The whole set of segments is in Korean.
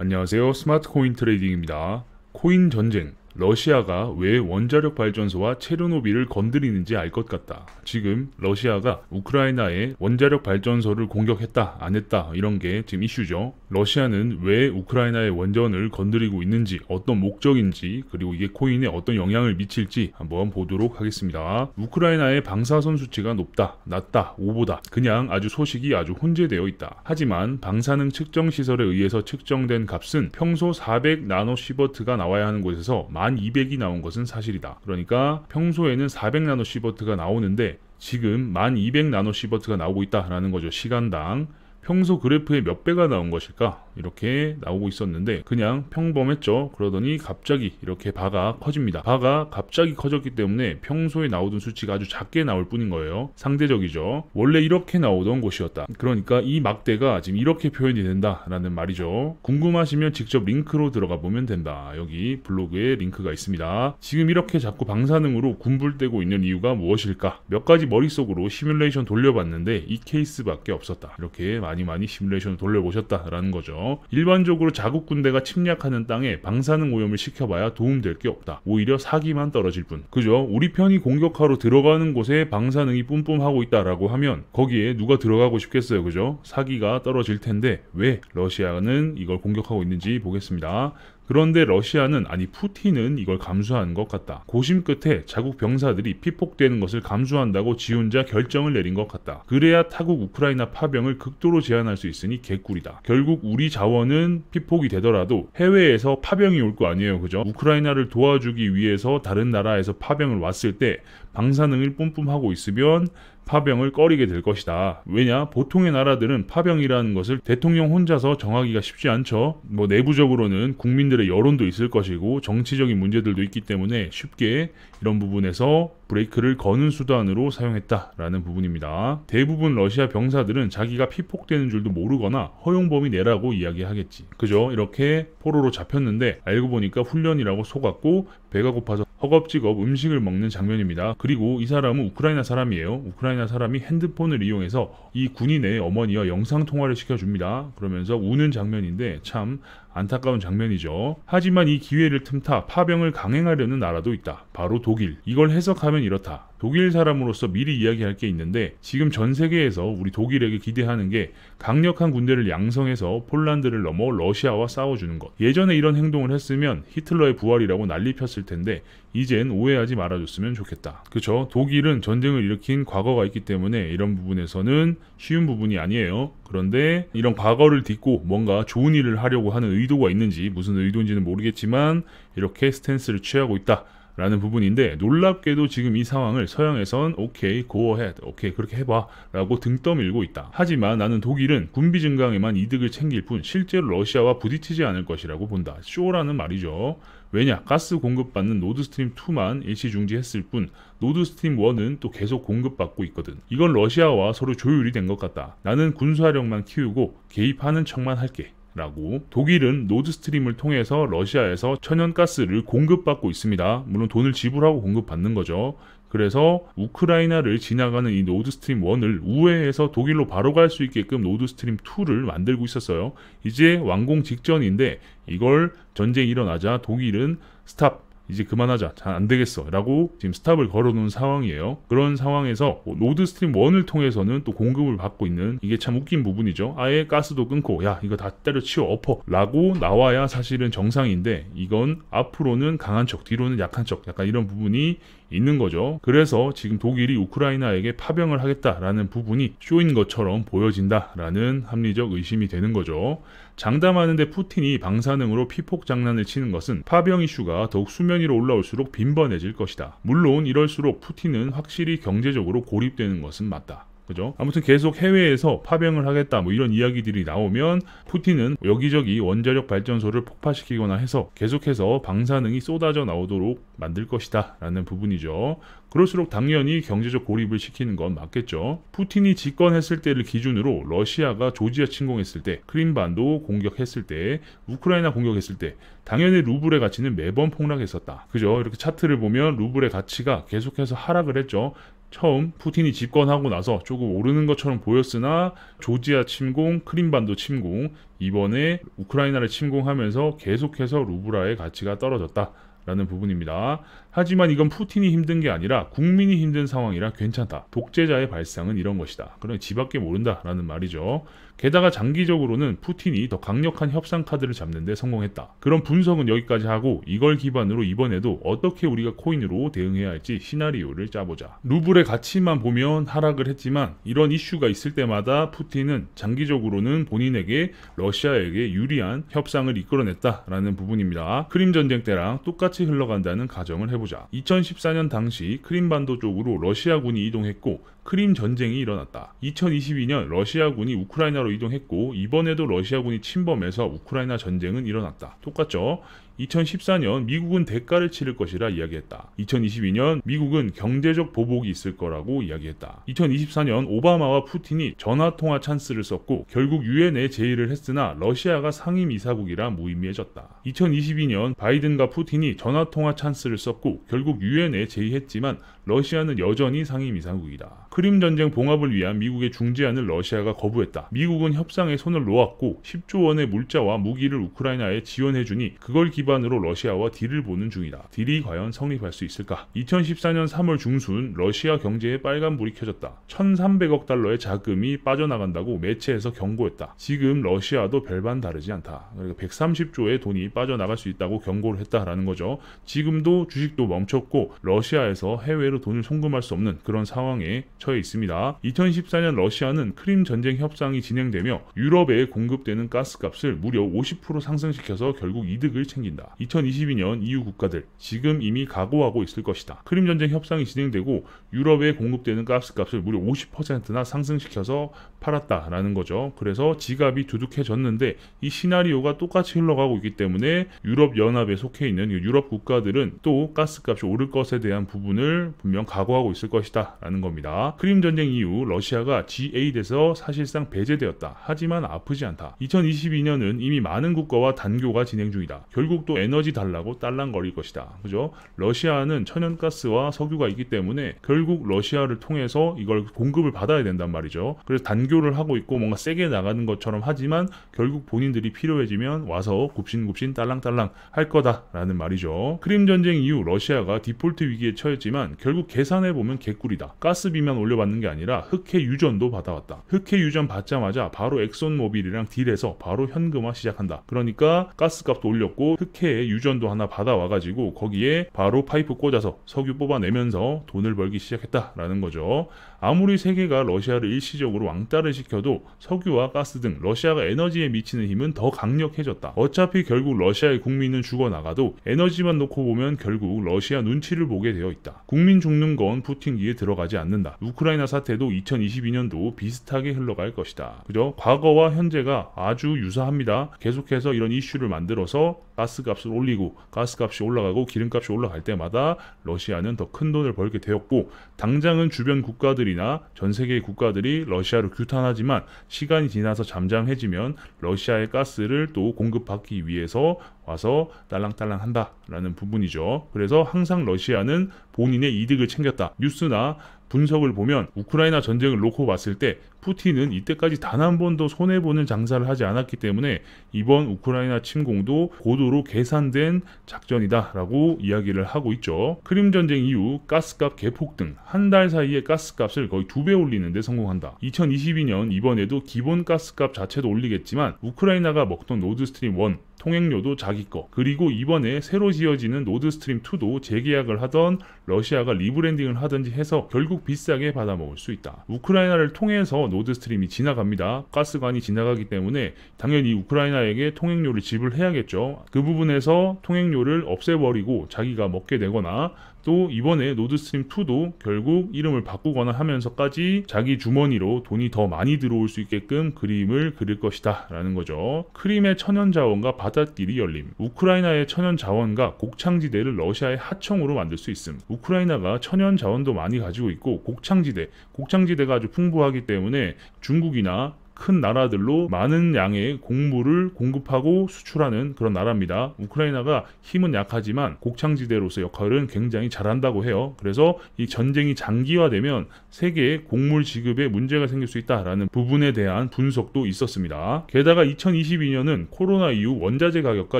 안녕하세요. 스마트 코인 트레이딩입니다. 코인 전쟁. 러시아가 왜 원자력 발전소와 체르노빌을 건드리는지 알 것 같다. 지금 러시아가 우크라이나의 원자력 발전소를 공격했다, 안 했다, 이런 게 지금 이슈죠. 러시아는 왜 우크라이나의 원전을 건드리고 있는지, 어떤 목적인지, 그리고 이게 코인에 어떤 영향을 미칠지 한번 보도록 하겠습니다. 우크라이나의 방사선 수치가 높다, 낮다, 오보다, 그냥 아주 소식이 아주 혼재되어 있다. 하지만 방사능 측정 시설에 의해서 측정된 값은 평소 400 나노시버트가 나와야 하는 곳에서 1200이 나온 것은 사실이다. 그러니까 평소에는 400 나노시버트가 나오는데 지금 1200 나노시버트가 나오고 있다라는 거죠. 시간당. 평소 그래프에 몇 배가 나온 것일까? 이렇게 나오고 있었는데 그냥 평범했죠. 그러더니 갑자기 이렇게 바가 커집니다. 바가 갑자기 커졌기 때문에 평소에 나오던 수치가 아주 작게 나올 뿐인 거예요. 상대적이죠. 원래 이렇게 나오던 곳이었다. 그러니까 이 막대가 지금 이렇게 표현이 된다라는 말이죠. 궁금하시면 직접 링크로 들어가 보면 된다. 여기 블로그에 링크가 있습니다. 지금 이렇게 자꾸 방사능으로 군불대고 있는 이유가 무엇일까? 몇 가지 머릿속으로 시뮬레이션 돌려봤는데 이 케이스밖에 없었다. 이렇게 많이 시뮬레이션을 돌려보셨다라는 거죠. 일반적으로 자국 군대가 침략하는 땅에 방사능 오염을 시켜봐야 도움될 게 없다. 오히려 사기만 떨어질 뿐. 그죠? 우리 편이 공격하러 들어가는 곳에 방사능이 뿜뿜하고 있다라고 하면 거기에 누가 들어가고 싶겠어요. 그죠? 사기가 떨어질 텐데 왜 러시아는 이걸 공격하고 있는지 보겠습니다. 그런데 러시아는, 아니 푸틴은 이걸 감수한 것 같다. 고심 끝에 자국 병사들이 피폭되는 것을 감수한다고 지 혼자 결정을 내린 것 같다. 그래야 타국 우크라이나 파병을 극도로 제한할 수 있으니 개꿀이다. 결국 우리 자원은 피폭이 되더라도 해외에서 파병이 올 거 아니에요. 그죠? 우크라이나를 도와주기 위해서 다른 나라에서 파병을 왔을 때 방사능을 뿜뿜하고 있으면 파병을 꺼리게 될 것이다. 왜냐? 보통의 나라들은 파병이라는 것을 대통령 혼자서 정하기가 쉽지 않죠. 내부적으로는 국민들의 여론도 있을 것이고 정치적인 문제들도 있기 때문에 쉽게 이런 부분에서 브레이크를 거는 수단으로 사용했다라는 부분입니다. 대부분 러시아 병사들은 자기가 피폭되는 줄도 모르거나 허용범위 내라고 이야기하겠지. 그죠? 이렇게 포로로 잡혔는데 알고 보니까 훈련이라고 속았고 배가 고파서 허겁지겁 음식을 먹는 장면입니다. 그리고 이 사람은 우크라이나 사람이에요. 우크라이나 사람이 핸드폰을 이용해서 이 군인의 어머니와 영상통화를 시켜줍니다. 그러면서 우는 장면인데 참 안타까운 장면이죠. 하지만 이 기회를 틈타 파병을 강행하려는 나라도 있다. 바로 독일. 이걸 해석하면 이렇다. 독일 사람으로서 미리 이야기할 게 있는데 지금 전 세계에서 우리 독일에게 기대하는 게 강력한 군대를 양성해서 폴란드를 넘어 러시아와 싸워주는 것. 예전에 이런 행동을 했으면 히틀러의 부활이라고 난리 폈을 텐데 이젠 오해하지 말아줬으면 좋겠다. 그쵸? 독일은 전쟁을 일으킨 과거가 있기 때문에 이런 부분에서는 쉬운 부분이 아니에요. 그런데 이런 과거를 딛고 뭔가 좋은 일을 하려고 하는 의도가 있는지 무슨 의도인지는 모르겠지만 이렇게 스탠스를 취하고 있다 라는 부분인데 놀랍게도 지금 이 상황을 서양에선 오케이, go ahead, 오케이 그렇게 해봐 라고 등 떠밀고 있다. 하지만 나는 독일은 군비 증강에만 이득을 챙길 뿐 실제로 러시아와 부딪히지 않을 것이라고 본다. 쇼라는 말이죠. 왜냐? 가스 공급받는 노드스트림 2만 일시 중지했을 뿐 노드스트림 1은 또 계속 공급받고 있거든. 이건 러시아와 서로 조율이 된 것 같다. 나는 군사력만 키우고 개입하는 척만 할게. 라고. 독일은 노드스트림을 통해서 러시아에서 천연가스를 공급받고 있습니다. 물론 돈을 지불하고 공급받는 거죠. 그래서 우크라이나를 지나가는 이 노드스트림 1을 우회해서 독일로 바로 갈 수 있게끔 노드스트림 2를 만들고 있었어요. 이제 완공 직전인데 이걸 전쟁이 일어나자 독일은 스탑, 이제 그만하자, 잘 안되겠어 라고 지금 스탑을 걸어놓은 상황이에요. 그런 상황에서 노드스트림 1을 통해서는 또 공급을 받고 있는, 이게 참 웃긴 부분이죠. 아예 가스도 끊고 야 이거 다 때려치워 엎어 라고 나와야 사실은 정상인데 이건 앞으로는 강한 척 뒤로는 약한 척, 약간 이런 부분이 있는 거죠. 그래서 지금 독일이 우크라이나에게 파병을 하겠다라는 부분이 쇼인 것처럼 보여진다라는 합리적 의심이 되는 거죠. 장담하는데 푸틴이 방사능으로 피폭 장난을 치는 것은 파병 이슈가 더욱 수면 위로 올라올수록 빈번해질 것이다. 물론 이럴수록 푸틴은 확실히 경제적으로 고립되는 것은 맞다. 그죠? 아무튼 계속 해외에서 파병을 하겠다 이런 이야기들이 나오면 푸틴은 여기저기 원자력 발전소를 폭파시키거나 해서 계속해서 방사능이 쏟아져 나오도록 만들 것이다 라는 부분이죠. 그럴수록 당연히 경제적 고립을 시키는 건 맞겠죠. 푸틴이 집권했을 때를 기준으로 러시아가 조지아 침공했을 때, 크림반도 공격했을 때, 우크라이나 공격했을 때 당연히 루블의 가치는 매번 폭락했었다. 그죠? 이렇게 차트를 보면 루블의 가치가 계속해서 하락을 했죠. 처음 푸틴이 집권하고 나서 조금 오르는 것처럼 보였으나 조지아 침공, 크림반도 침공, 이번에 우크라이나를 침공하면서 계속해서 루블화의 가치가 떨어졌다 라는 부분입니다. 하지만 이건 푸틴이 힘든 게 아니라 국민이 힘든 상황이라 괜찮다. 독재자의 발상은 이런 것이다. 그러니 지밖에 모른다 라는 말이죠. 게다가 장기적으로는 푸틴이 더 강력한 협상 카드를 잡는 데 성공했다. 그런 분석은 여기까지 하고 이걸 기반으로 이번에도 어떻게 우리가 코인으로 대응해야 할지 시나리오를 짜보자. 루블의 가치만 보면 하락을 했지만 이런 이슈가 있을 때마다 푸틴은 장기적으로는 본인에게 러시아에게 유리한 협상을 이끌어냈다라는 부분입니다. 크림 전쟁 때랑 똑같이 흘러간다는 가정을 해보자. 2014년 당시 크림반도 쪽으로 러시아군이 이동했고 크림 전쟁이 일어났다. 2022년 러시아군이 우크라이나로 이동했고 이번에도 러시아군이 침범해서 우크라이나 전쟁은 일어났다. 똑같죠? 2014년 미국은 대가를 치를 것이라 이야기했다. 2022년 미국은 경제적 보복이 있을 거라고 이야기했다. 2024년 오바마와 푸틴이 전화통화 찬스를 썼고 결국 유엔에 제의를 했으나 러시아가 상임이사국이라 무의미해졌다. 2022년 바이든과 푸틴이 전화통화 찬스를 썼고 결국 유엔에 제의했지만 러시아는 여전히 상임이사국이다. 크림 전쟁 봉합을 위한 미국의 중재안을 러시아가 거부했다. 미국은 협상에 손을 놓았고 10조 원의 물자와 무기를 우크라이나에 지원해주니 그걸 기반으로 러시아와 딜을 보는 중이다. 딜이 과연 성립할 수 있을까? 2014년 3월 중순 러시아 경제에 빨간불이 켜졌다. 1,300억 달러의 자금이 빠져나간다고 매체에서 경고했다. 지금 러시아도 별반 다르지 않다. 그러니까 130조의 돈이 빠져나갈 수 있다고 경고를 했다라는 거죠. 지금도 주식도 멈췄고 러시아에서 해외로 돈을 송금할 수 없는 그런 상황에 처해 있습니다. 2014년 러시아는 크림 전쟁 협상이 진행되며 유럽에 공급되는 가스값을 무려 50% 상승시켜서 결국 이득을 챙긴다. 2022년 EU 국가들 지금 이미 각오하고 있을 것이다. 크림 전쟁 협상이 진행되고 유럽에 공급되는 가스값을 무려 50%나 상승시켜서 팔았다라는 거죠. 그래서 지갑이 두둑해졌는데 이 시나리오가 똑같이 흘러가고 있기 때문에 유럽 연합에 속해 있는 유럽 국가들은 또 가스값이 오를 것에 대한 부분을 분명 각오하고 있을 것이다 라는 겁니다. 크림 전쟁 이후 러시아가 G8에서 사실상 배제되었다. 하지만 아프지 않다. 2022년은 이미 많은 국가와 단교가 진행 중이다. 결국 또 에너지 달라고 딸랑거릴 것이다. 그죠? 러시아는 천연가스와 석유가 있기 때문에 결국 러시아를 통해서 이걸 공급을 받아야 된단 말이죠. 그래서 단교를 하고 있고 뭔가 세게 나가는 것처럼 하지만 결국 본인들이 필요해지면 와서 굽신굽신 딸랑딸랑 할 거다라는 말이죠. 크림 전쟁 이후 러시아가 디폴트 위기에 처했지만 결국 계산해보면 개꿀이다. 가스비만 올려받는 게 아니라 흑해 유전도 받아왔다. 흑해 유전 받자마자 바로 엑손모빌이랑 딜해서 바로 현금화 시작한다. 그러니까 가스값도 올렸고 흑해에 유전도 하나 받아와가지고 거기에 바로 파이프 꽂아서 석유 뽑아내면서 돈을 벌기 시작했다라는 거죠. 아무리 세계가 러시아를 일시적으로 왕따를 시켜도 석유와 가스 등 러시아가 에너지에 미치는 힘은 더 강력해졌다. 어차피 결국 러시아의 국민은 죽어나가도 에너지만 놓고 보면 결국 러시아 눈치를 보게 되어 있다. 국민 죽는 건 푸틴기에 들어가지 않는다. 우크라이나 사태도 2022년도 비슷하게 흘러갈 것이다. 그죠? 과거와 현재가 아주 유사합니다. 계속해서 이런 이슈를 만들어서 가스값을 올리고 가스값이 올라가고 기름값이 올라갈 때마다 러시아는 더 큰 돈을 벌게 되었고 당장은 주변 국가들이나 전 세계의 국가들이 러시아로 규탄하지만 시간이 지나서 잠잠해지면 러시아의 가스를 또 공급받기 위해서 와서 딸랑딸랑 한다라는 부분이죠. 그래서 항상 러시아는 본인의 이득을 챙겼다. 뉴스나 분석을 보면 우크라이나 전쟁을 놓고 봤을 때 푸틴은 이때까지 단 한 번도 손해보는 장사를 하지 않았기 때문에 이번 우크라이나 침공도 고도로 계산된 작전이다라고 이야기를 하고 있죠. 크림 전쟁 이후 가스값 개폭등, 한 달 사이에 가스값을 거의 2배 올리는 데 성공한다. 2022년 이번에도 기본 가스값 자체도 올리겠지만 우크라이나가 먹던 노드스트림 1 통행료도 자기 거, 그리고 이번에 새로 지어지는 노드스트림 2도 재계약을 하던 러시아가 리브랜딩을 하든지 해서 결국 비싸게 받아먹을 수 있다. 우크라이나를 통해서 노드스트림이 지나갑니다. 가스관이 지나가기 때문에 당연히 우크라이나에게 통행료를 지불해야겠죠. 그 부분에서 통행료를 없애버리고 자기가 먹게 되거나 또 이번에 노드스트림2도 결국 이름을 바꾸거나 하면서까지 자기 주머니로 돈이 더 많이 들어올 수 있게끔 그림을 그릴 것이다 라는 거죠. 크림의 천연자원과 바닷길이 열림. 우크라이나의 천연자원과 곡창지대를 러시아의 하청으로 만들 수 있음. 우크라이나가 천연자원도 많이 가지고 있고 곡창지대가 아주 풍부하기 때문에 중국이나 큰 나라들로 많은 양의 곡물을 공급하고 수출하는 그런 나라입니다. 우크라이나가 힘은 약하지만 곡창지대로서 역할은 굉장히 잘한다고 해요. 그래서 이 전쟁이 장기화되면 세계의 곡물 지급에 문제가 생길 수 있다라는 부분에 대한 분석도 있었습니다. 게다가 2022년은 코로나 이후 원자재 가격과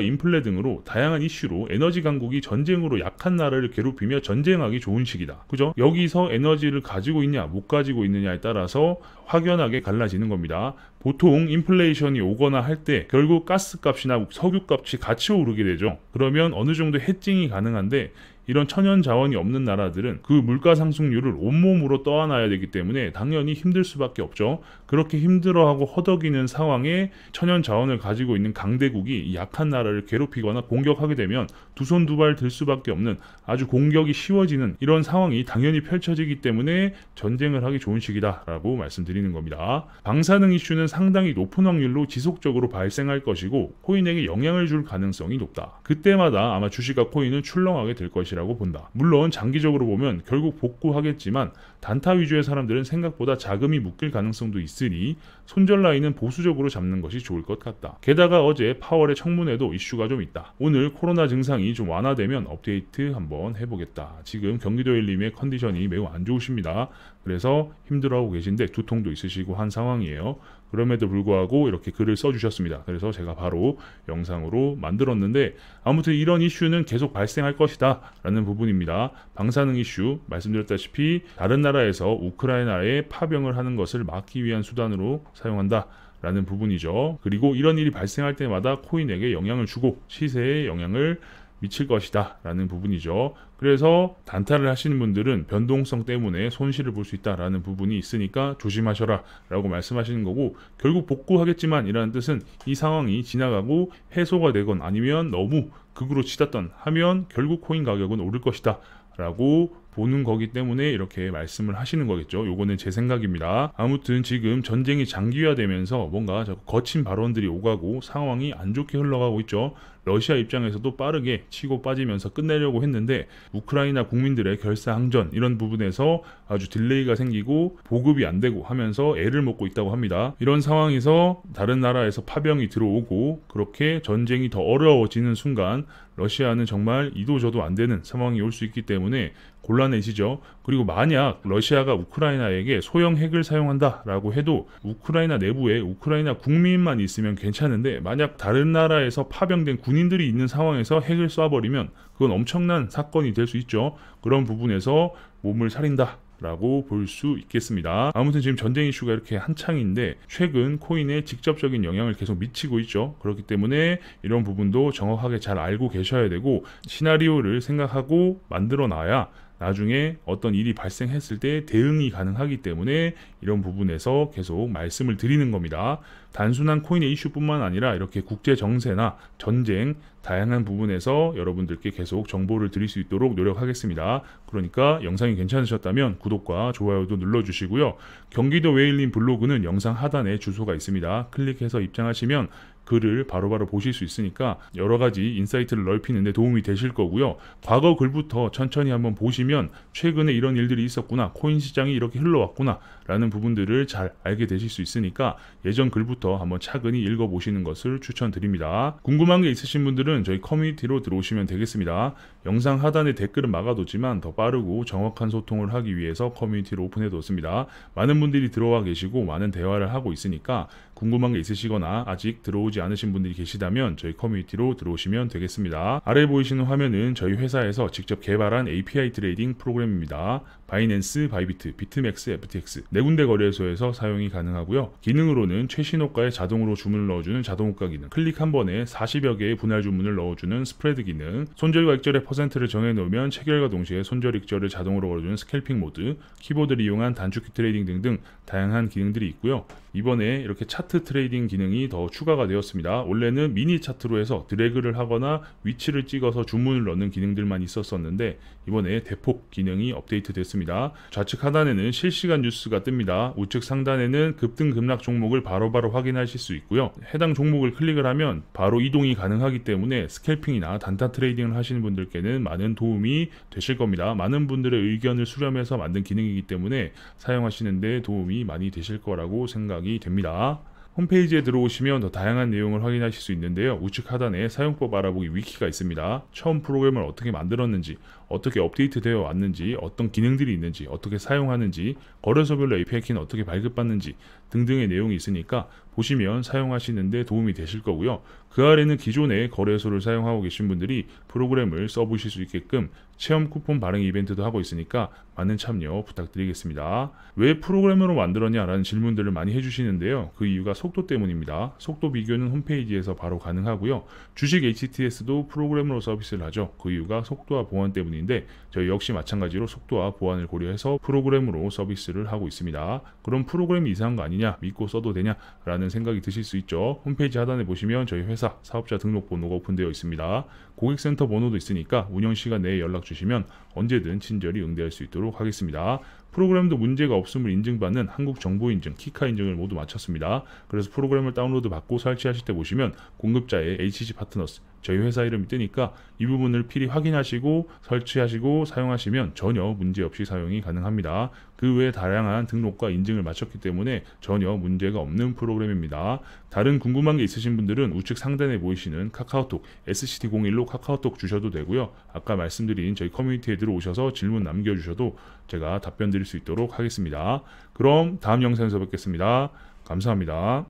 인플레 등으로 다양한 이슈로 에너지 강국이 전쟁으로 약한 나라를 괴롭히며 전쟁하기 좋은 시기다. 그죠? 여기서 에너지를 가지고 있냐 못 가지고 있느냐에 따라서 확연하게 갈라지는 겁니다. 보통 인플레이션이 오거나 할 때 결국 가스값이나 석유값이 같이 오르게 되죠. 그러면 어느 정도 해칭이 가능한데 이런 천연 자원이 없는 나라들은 그 물가 상승률을 온몸으로 떠안아야 되기 때문에 당연히 힘들 수밖에 없죠. 그렇게 힘들어하고 허덕이는 상황에 천연 자원을 가지고 있는 강대국이 이 약한 나라를 괴롭히거나 공격하게 되면 두 손 두 발 들 수밖에 없는 아주 공격이 쉬워지는 이런 상황이 당연히 펼쳐지기 때문에 전쟁을 하기 좋은 시기다라고 말씀드리는 겁니다. 방사능 이슈는 상당히 높은 확률로 지속적으로 발생할 것이고 코인에게 영향을 줄 가능성이 높다. 그때마다 아마 주식과 코인은 출렁하게 될 것이라고 본다. 물론 장기적으로 보면 결국 복구하겠지만 단타 위주의 사람들은 생각보다 자금이 묶일 가능성도 있으니 손절 라인은 보수적으로 잡는 것이 좋을 것 같다. 게다가 어제 파월의 청문회도 이슈가 좀 있다. 오늘 코로나 증상이 좀 완화되면 업데이트 한번 해보겠다. 지금 경기도 일림의 컨디션이 매우 안 좋으십니다. 그래서 힘들어하고 계신데 두통도 있으시고 한 상황이에요. 그럼에도 불구하고 이렇게 글을 써주셨습니다. 그래서 제가 바로 영상으로 만들었는데 아무튼 이런 이슈는 계속 발생할 것이다 라는 부분입니다. 방사능 이슈 말씀드렸다시피 다른 나라에서 우크라이나에 파병을 하는 것을 막기 위한 수단으로 사용한다 라는 부분이죠. 그리고 이런 일이 발생할 때마다 코인에게 영향을 주고 시세에 영향을 미칠 것이다 라는 부분이죠. 그래서 단타를 하시는 분들은 변동성 때문에 손실을 볼 수 있다라는 부분이 있으니까 조심하셔라 라고 말씀하시는 거고, 결국 복구하겠지만 이라는 뜻은 이 상황이 지나가고 해소가 되건 아니면 너무 극으로 치닫던 하면 결국 코인 가격은 오를 것이다 라고 보는 거기 때문에 이렇게 말씀을 하시는 거겠죠. 요거는 제 생각입니다. 아무튼 지금 전쟁이 장기화되면서 뭔가 자꾸 거친 발언들이 오가고 상황이 안 좋게 흘러가고 있죠. 러시아 입장에서도 빠르게 치고 빠지면서 끝내려고 했는데 우크라이나 국민들의 결사항전 이런 부분에서 아주 딜레이가 생기고 보급이 안 되고 하면서 애를 먹고 있다고 합니다. 이런 상황에서 다른 나라에서 파병이 들어오고 그렇게 전쟁이 더 어려워지는 순간 러시아는 정말 이도저도 안 되는 상황이 올 수 있기 때문에 곤란해지죠. 그리고 만약 러시아가 우크라이나에게 소형 핵을 사용한다라고 해도 우크라이나 내부에 우크라이나 국민만 있으면 괜찮은데 만약 다른 나라에서 파병된 군인들이 있는 상황에서 핵을 쏴버리면 그건 엄청난 사건이 될 수 있죠. 그런 부분에서 몸을 사린다 라고 볼 수 있겠습니다. 아무튼 지금 전쟁 이슈가 이렇게 한창인데 최근 코인에 직접적인 영향을 계속 미치고 있죠. 그렇기 때문에 이런 부분도 정확하게 잘 알고 계셔야 되고 시나리오를 생각하고 만들어 놔야 나중에 어떤 일이 발생했을 때 대응이 가능하기 때문에 이런 부분에서 계속 말씀을 드리는 겁니다. 단순한 코인의 이슈뿐만 아니라 이렇게 국제 정세나 전쟁 다양한 부분에서 여러분들께 계속 정보를 드릴 수 있도록 노력하겠습니다. 그러니까 영상이 괜찮으셨다면 구독과 좋아요도 눌러주시고요. 경기도 웨일린 블로그는 영상 하단에 주소가 있습니다. 클릭해서 입장하시면 글을 바로바로 보실 수 있으니까 여러가지 인사이트를 넓히는 데 도움이 되실 거고요. 과거 글부터 천천히 한번 보시면 최근에 이런 일들이 있었구나, 코인 시장이 이렇게 흘러왔구나 라는 부분들을 잘 알게 되실 수 있으니까 예전 글부터 한번 차근히 읽어보시는 것을 추천드립니다. 궁금한 게 있으신 분들은 저희 커뮤니티로 들어오시면 되겠습니다. 영상 하단에 댓글은 막아뒀지만 더 빠르고 정확한 소통을 하기 위해서 커뮤니티를 오픈해뒀습니다. 많은 분들이 들어와 계시고 많은 대화를 하고 있으니까 궁금한 게 있으시거나 아직 들어오지 않으신 분들이 계시다면 저희 커뮤니티로 들어오시면 되겠습니다. 아래 보이시는 화면은 저희 회사에서 직접 개발한 API 트레이딩 프로그램입니다. 바이낸스, 바이비트, 비트맥스, FTX 네 군데 거래소에서 사용이 가능하고요. 기능으로는 최신 호가에 자동으로 주문을 넣어주는 자동호가 기능, 클릭 한 번에 40여 개의 분할 주문을 넣어주는 스프레드 기능, 손절과 익절의 퍼센트를 정해놓으면 체결과 동시에 손절 익절을 자동으로 걸어주는 스캘핑 모드, 키보드를 이용한 단축키 트레이딩 등등 다양한 기능들이 있고요. 이번에 이렇게 차트 트레이딩 기능이 더 추가가 되었습니다. 원래는 미니 차트로 해서 드래그를 하거나 위치를 찍어서 주문을 넣는 기능들만 있었었는데 이번에 대폭 기능이 업데이트 됐습니다. 좌측 하단에는 실시간 뉴스가 뜹니다. 우측 상단에는 급등 급락 종목을 바로바로 확인하실 수 있고요. 해당 종목을 클릭을 하면 바로 이동이 가능하기 때문에 스캘핑이나 단타 트레이딩을 하시는 분들께는 많은 도움이 되실 겁니다. 많은 분들의 의견을 수렴해서 만든 기능이기 때문에 사용하시는 데 도움이 많이 되실 거라고 생각이 됩니다. 홈페이지에 들어오시면 더 다양한 내용을 확인하실 수 있는데요. 우측 하단에 사용법 알아보기 위키가 있습니다. 처음 프로그램을 어떻게 만들었는지, 어떻게 업데이트되어 왔는지, 어떤 기능들이 있는지, 어떻게 사용하는지, 거래소별로 API 키는 어떻게 발급받는지 등등의 내용이 있으니까 보시면 사용하시는데 도움이 되실 거고요. 그 아래는 기존의 거래소를 사용하고 계신 분들이 프로그램을 써보실 수 있게끔 체험 쿠폰 발행 이벤트도 하고 있으니까 많은 참여 부탁드리겠습니다. 왜 프로그램으로 만들었냐라는 질문들을 많이 해주시는데요. 그 이유가 속도 때문입니다. 속도 비교는 홈페이지에서 바로 가능하고요. 주식 HTS도 프로그램으로 서비스를 하죠. 그 이유가 속도와 보안 때문인데 저희 역시 마찬가지로 속도와 보안을 고려해서 프로그램으로 서비스를 하고 있습니다. 그럼 프로그램이 이상한 거 아니냐? 믿고 써도 되냐? 라는 생각이 드실 수 있죠. 홈페이지 하단에 보시면 저희 회사 사업자 등록번호가 오픈되어 있습니다. 고객센터 번호도 있으니까 운영 시간 내에 연락 주시면 언제든 친절히 응대할 수 있도록 하겠습니다. 프로그램도 문제가 없음을 인증받는 한국정보인증, 키카 인증을 모두 마쳤습니다. 그래서 프로그램을 다운로드 받고 설치하실 때 보시면 공급자의 HG 파트너스, 저희 회사 이름이 뜨니까 이 부분을 필히 확인하시고 설치하시고 사용하시면 전혀 문제없이 사용이 가능합니다. 그 외에 다양한 등록과 인증을 마쳤기 때문에 전혀 문제가 없는 프로그램입니다. 다른 궁금한 게 있으신 분들은 우측 상단에 보이시는 카카오톡 SCT01로 카카오톡 주셔도 되고요. 아까 말씀드린 저희 커뮤니티에 들어오셔서 질문 남겨주셔도 제가 답변 드릴 수 있도록 하겠습니다. 그럼 다음 영상에서 뵙겠습니다. 감사합니다.